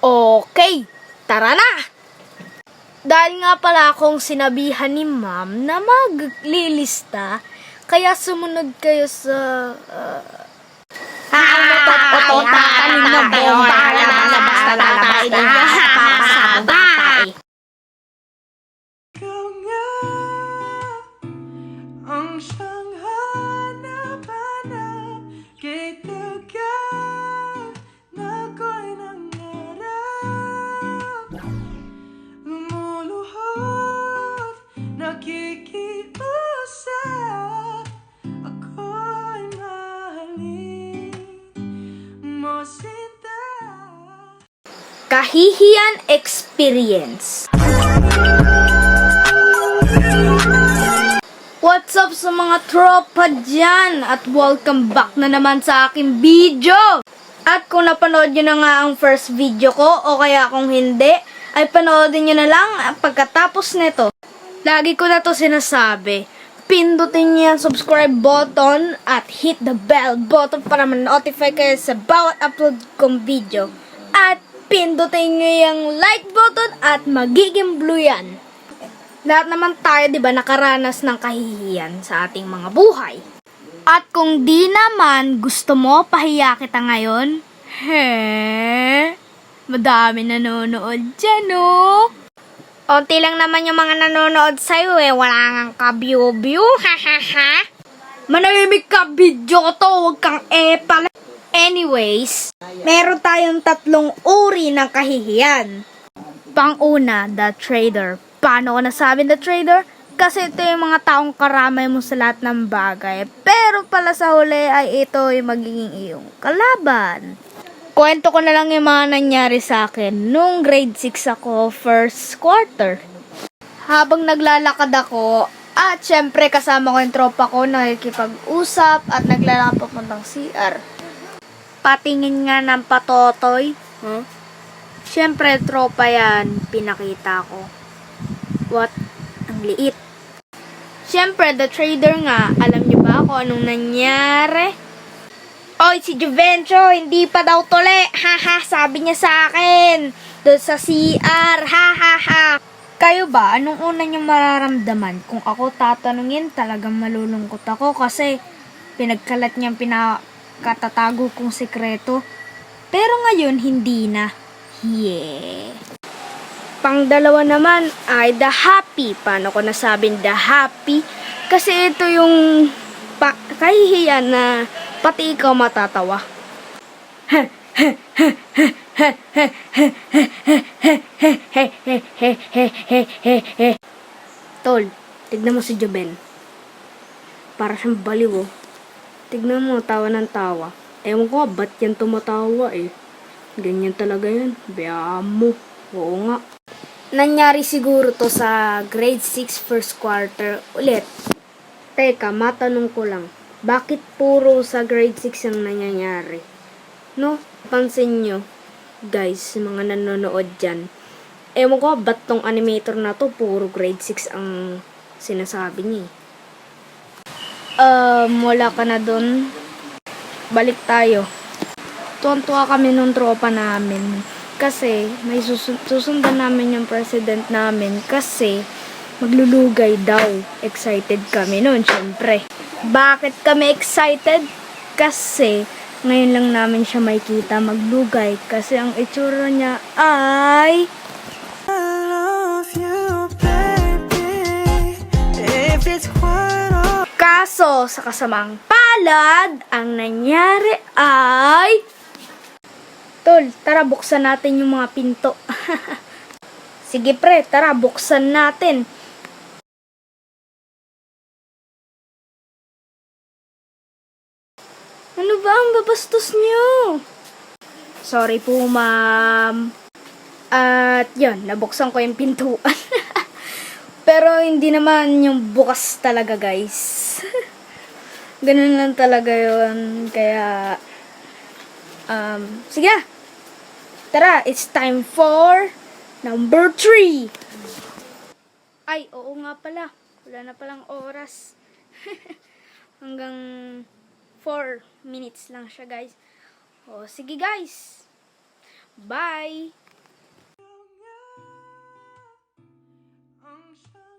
Okay, tara na! Dahil nga pala akong sinabihan ni ma'am na maglilista, kaya sumunod kayo sa... Tatanin ng bomba na basta tatay din para sa bata eh. Ikaw nga ang siyang hanap-hanap, kay tagal na ko'y nangarap. Lumuluhod, nakikiusap, ako'y mahalin mo, Sinta. Kahihiyan Experience. What's up sa mga tropa dyan? At welcome back na naman sa aking video! At kung napanood nyo na nga ang first video ko, o kaya kung hindi, ay panoodin nyo na lang pagkatapos nito. Lagi ko na to sinasabi. Pindutin nyo yung subscribe button at hit the bell button para ma-notify kayo sa bawat upload kong video. At pindutin nyo yung like button at magiging blue yan. Lahat naman tayo, di ba, nakaranas ng kahihiyan sa ating mga buhay. At kung di naman gusto mo pahiya kita ngayon, madami nanonood dyan, oh. Onti lang naman yung mga nanonood sa'yo, eh. Wala kang ka-view-view, ha. Manahimik ka, video ko to, huwag kang epal. Anyways, meron tayong 3 uri ng kahihiyan. Pang-una, the trader. Paano ko nasabing the trader? Kasi ito yung mga taong karamay mo sa lahat ng bagay. Pero pala sa huli ay ito yung magiging iyong kalaban. Kwento ko na lang yung mga nangyari sa akin nung grade 6 ako, first quarter. Habang naglalakad ako, at syempre kasama ko yung tropa ko, nakikipag-usap at naglalakad papuntang CR. Patingin nga ng patotoy. Syempre, tropa yan, pinakita ko. What? Ang liit. Syempre, the trader nga, alam niyo ba kung anong nangyari? Oy, si Juvencio, hindi pa daw tuli. Haha, sabi niya sa akin. Doon sa CR, hahaha. Kayo ba, anong una niyong mararamdaman? Kung ako tatanungin, talagang malulungkot ako kasi pinagkalat niyang pinakatatago kong sekreto. Pero ngayon, hindi na. Yeah. Pang-dalawa naman ay the happy. Paano ko nasabing the happy? Kasi ito yung kahihiyan na pati ikaw matatawa. Tol, tignan mo si Joben. Para siyang baliw, oh. Tignan mo, tawa ng tawa. Ewan ko, ba't yan tumatawa eh? Ganyan talaga yan. Bayaan mo. Oo nga. Nangyari siguro to sa grade 6 first quarter ulit. Teka, matanong ko lang. Bakit puro sa grade 6 ang nangyayari? No? Pansin nyo, guys, mga nanonood dyan. Ewan ko, ba't tong animator na to puro grade 6 ang sinasabi niya? Wala ka na dun. Balik tayo. Tuwan-tuwa kami nung tropa namin. Kasi may susundan namin yung president namin kasi maglulugay daw. Excited kami noon, syempre. Bakit kami excited? Kasi ngayon lang namin siya makita maglugay kasi ang itsura niya ay... I love you, baby, if it's quite all. Kaso, sa kasamang palad, ang nangyari ay... Tol, tara buksan natin yung mga pinto. Sige pre, tara buksan natin. Ano ba ang babastos nyo? Sorry po, ma'am. At yun, nabuksan ko yung pintuan. Pero hindi naman yung bukas talaga, guys. Ganun lang talaga yun. Kaya, sige na. Tara, it's time for number 3. Ay, oo nga pala. Wala na palang oras. Hanggang 4 minutes lang siya, guys. O, sige guys. Bye! wish for